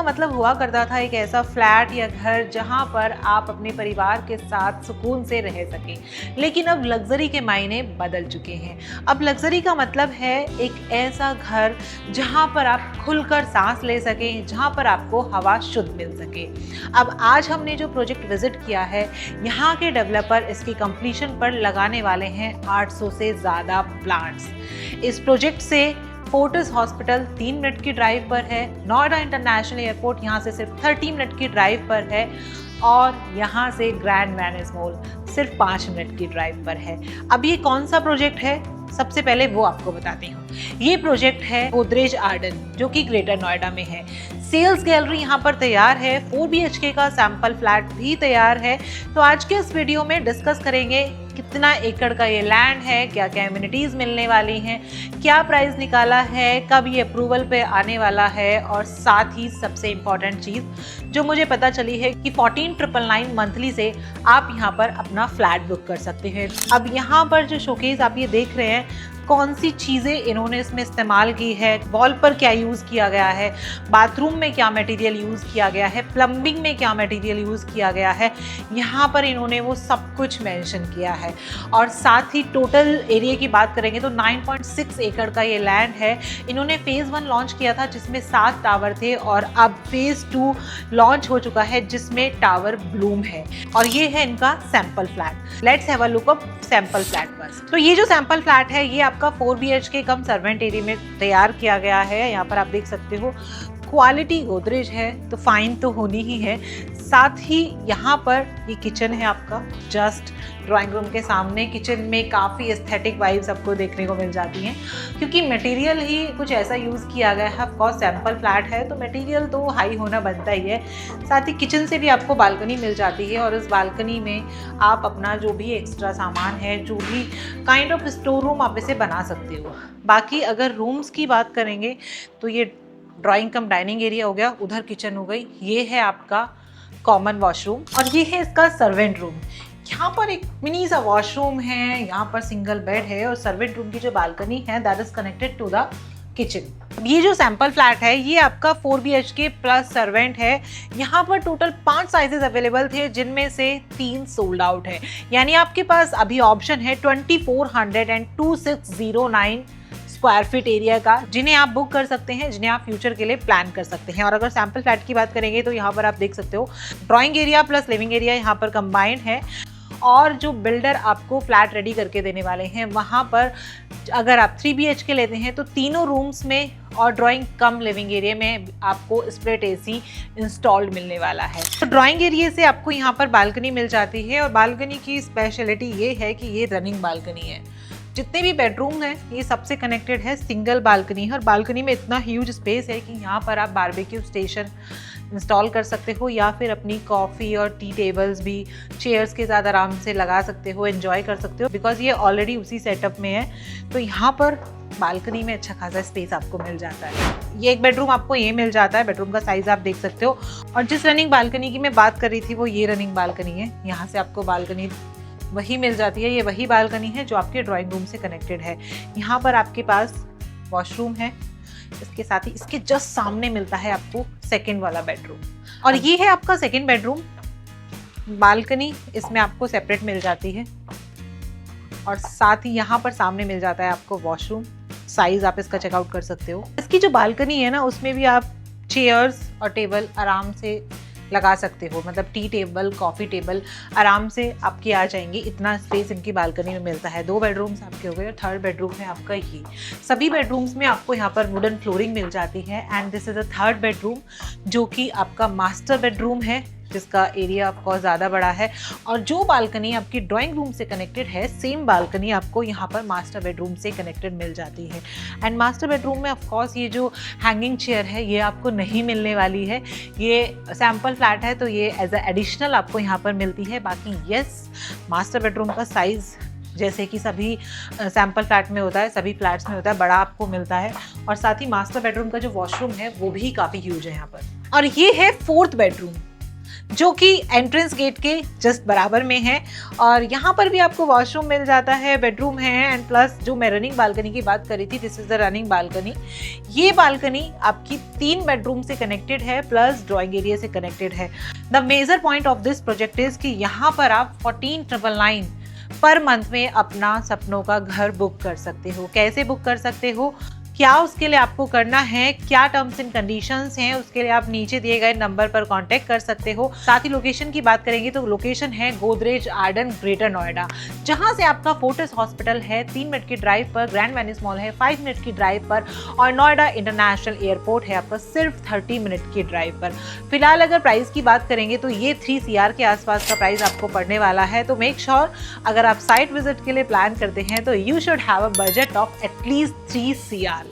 मतलब हुआ करता था एक ऐसा फ्लैट या घर जहां पर आप अपने परिवार के साथ सुकून से रह सकें, लेकिन अब लग्जरी के मायने बदल चुके हैं। अब लग्जरी का मतलब है एक ऐसा घर जहां पर आप खुलकर सांस ले सकें, जहां पर आपको हवा शुद्ध मिल सके। अब आज हमने जो प्रोजेक्ट विजिट किया है, यहाँ के डेवलपर इसकी कंप्लीशन पर लगाने वाले हैं 800 से ज़्यादा प्लांट्स। इस प्रोजेक्ट से फोर्टिस हॉस्पिटल 3 मिनट की ड्राइव पर है, नोएडा इंटरनेशनल एयरपोर्ट यहाँ से सिर्फ 30 मिनट की ड्राइव पर है, और यहाँ से ग्रैंड मैनेज मॉल सिर्फ 5 मिनट की ड्राइव पर है। अब ये कौन सा प्रोजेक्ट है, सबसे पहले वो आपको बताती हूँ। ये प्रोजेक्ट है गोदरेज आर्डन, जो कि ग्रेटर नोएडा में है। सेल्स गैलरी यहाँ पर तैयार है, 4 BHK का सैंपल फ्लैट भी तैयार है। तो आज के इस वीडियो में डिस्कस करेंगे कितना एकड़ का ये लैंड है, क्या क्या एमिनिटीज मिलने वाली हैं, क्या प्राइस निकाला है, कब ये अप्रूवल पे आने वाला है, और साथ ही सबसे इम्पॉर्टेंट चीज़ जो मुझे पता चली है कि 14,999 मंथली से आप यहाँ पर अपना फ्लैट बुक कर सकते हैं। अब यहाँ पर जो शोकेस आप ये देख रहे हैं, कौन सी चीज़ें इन्होंने इसमें इस्तेमाल की है, वॉल पर क्या यूज़ किया गया है, बाथरूम में क्या मटेरियल यूज़ किया गया है, प्लम्बिंग में क्या मटेरियल यूज़ किया गया है, यहाँ पर इन्होंने वो सब कुछ मेंशन किया है। और साथ ही टोटल एरिया की बात करेंगे तो 9.6 एकड़ का ये लैंड है। इन्होंने फेज़ 1 लॉन्च किया था जिसमें 7 टावर थे, और अब फेज़ 2 लॉन्च हो चुका है जिसमें टावर ब्लूम है। और ये है इनका sample flat. Let's have a look up sample flat first. तो ये जो सैंपल फ्लैट है, ये आपका 4 BHK कम सर्वेंट एरिया में तैयार किया गया है। यहाँ पर आप देख सकते हो क्वालिटी गोदरेज है तो फाइन तो होनी ही है। साथ ही यहाँ पर ये किचन है आपका, जस्ट ड्राइंग रूम के सामने। किचन में काफ़ी एस्थेटिक वाइब्स आपको देखने को मिल जाती हैं, क्योंकि मटेरियल ही कुछ ऐसा यूज़ किया गया है। ऑफकोर्स सैंपल फ्लैट है तो मटेरियल तो हाई होना बनता ही है। साथ ही किचन से भी आपको बालकनी मिल जाती है, और इस बालकनी में आप अपना जो भी एक्स्ट्रा सामान है, जो भी काइंड ऑफ स्टोर रूम आप इसे बना सकते हो। बाकी अगर रूम्स की बात करेंगे तो ये ड्राइंग कम डाइनिंग एरिया हो गया, उधर किचन हो गई, ये है आपका कॉमन वॉशरूम, और ये है इसका सर्वेंट रूम। यहाँ पर एक मिनी सा वॉशरूम है, यहाँ पर सिंगल बेड है, और सर्वेंट रूम की जो बालकनी है that is connected to the kitchen. ये जो सैंपल फ्लैट है, ये आपका 4 BHK प्लस सर्वेंट है। यहाँ पर टोटल 5 साइजेस अवेलेबल थे, जिनमें से 3 सोल्ड आउट है। यानी आपके पास अभी ऑप्शन है 2400 एंड 2609 स्क्वायर फीट एरिया का, जिन्हें आप बुक कर सकते हैं, जिन्हें आप फ्यूचर के लिए प्लान कर सकते हैं। और अगर सैंपल फ्लैट की बात करेंगे तो यहाँ पर आप देख सकते हो drawing area plus living area यहाँ पर कंबाइंड है। और जो बिल्डर आपको फ्लैट रेडी करके देने वाले हैं, वहाँ पर अगर आप 3 BHK लेते हैं तो तीनों रूम्स में और ड्राइंग कम लिविंग एरिया में आपको स्प्लिट AC इंस्टॉल्ड मिलने वाला है। तो ड्राइंग एरिया से आपको यहाँ पर बालकनी मिल जाती है, और बालकनी की स्पेशलिटी ये है कि ये रनिंग बालकनी है। जितने भी बेडरूम हैं ये सबसे कनेक्टेड है, सिंगल बालकनी है, और बालकनी में इतना ह्यूज स्पेस है कि यहाँ पर आप बारबेक्यू स्टेशन इंस्टॉल कर सकते हो, या फिर अपनी कॉफ़ी और टी टेबल्स भी चेयर्स के साथ आराम से लगा सकते हो, एंजॉय कर सकते हो, बिकॉज ये ऑलरेडी उसी सेटअप में है। तो यहाँ पर बालकनी में अच्छा खासा स्पेस आपको मिल जाता है। ये एक बेडरूम आपको ये मिल जाता है, बेडरूम का साइज़ आप देख सकते हो। और जिस रनिंग बालकनी की मैं बात कर रही थी वो ये रनिंग बालकनी है। यहाँ से आपको बालकनी वही मिल जाती है, ये वही बालकनी है जो आपके ड्राइंग रूम से कनेक्टेड है। यहाँ पर आपके पास वॉशरूम है, इसके साथ ही इसके जस्ट सामने मिलता है आपको सेकंड वाला बेडरूम, और ये है आपका सेकंड बेडरूम। बालकनी इसमें आपको सेपरेट मिल जाती है, और साथ ही यहाँ पर सामने मिल जाता है आपको वॉशरूम। साइज आप इसका चेकआउट कर सकते हो। इसकी जो बालकनी है ना, उसमें भी आप चेयर्स और टेबल आराम से लगा सकते हो, मतलब टी टेबल, कॉफ़ी टेबल आराम से आपकी आ जाएंगी। इतना स्पेस इनकी बालकनी में मिलता है। 2 बेडरूम्स आपके हो गए, और 3rd बेडरूम है आपका ये। सभी बेडरूम्स में आपको यहाँ पर वुडन फ्लोरिंग मिल जाती है। And this is a 3rd bedroom, जो कि आपका मास्टर बेडरूम है। जिसका एरिया ऑफकोर्स ज़्यादा बड़ा है। और जो बालकनी आपकी ड्राइंग रूम से कनेक्टेड है, सेम बालकनी आपको यहाँ पर मास्टर बेडरूम से कनेक्टेड मिल जाती है। एंड मास्टर बेडरूम में ऑफकोर्स ये जो हैंगिंग चेयर है ये आपको नहीं मिलने वाली है, ये सैम्पल फ्लैट है तो ये एज अ एडिशनल आपको यहाँ पर मिलती है। बाकी यस, मास्टर बेडरूम का साइज़ जैसे कि सभी सैम्पल फ्लैट में होता है, सभी फ्लैट्स में होता है, बड़ा आपको मिलता है। और साथ ही मास्टर बेडरूम का जो वॉशरूम है वो भी काफ़ी ह्यूज है यहाँ पर। और ये है 4th बेडरूम जो कि एंट्रेंस गेट के जस्ट बराबर में है। और यहाँ पर भी आपको वॉशरूम मिल जाता है, बेडरूम है एंड प्लस जो मैं रनिंग बालकनी की बात करी थी, this is the running balcony. ये बालकनी आपकी 3 बेडरूम से कनेक्टेड है प्लस ड्राइंग एरिया से कनेक्टेड है। The major point of this project is कि यहाँ पर आप 14,999 पर मंथ में अपना सपनों का घर बुक कर सकते हो। कैसे बुक कर सकते हो, क्या उसके लिए आपको करना है, क्या टर्म्स एंड कंडीशंस हैं, उसके लिए आप नीचे दिए गए नंबर पर कांटेक्ट कर सकते हो। साथ ही लोकेशन की बात करेंगे तो लोकेशन है गोदरेज आर्डन, ग्रेटर नोएडा, जहां से आपका फोर्टिस हॉस्पिटल है 3 मिनट की ड्राइव पर, ग्रैंड वेनिस मॉल है 5 मिनट की ड्राइव पर और नोएडा इंटरनेशनल एयरपोर्ट है आपका सिर्फ 30 मिनट की ड्राइव पर। फिलहाल अगर प्राइस की बात करेंगे तो ये 3 CR के आसपास का प्राइस आपको पड़ने वाला है। तो मेक श्योर अगर आप साइट विजिट के लिए प्लान करते हैं तो you should have a budget of at least 3 CR।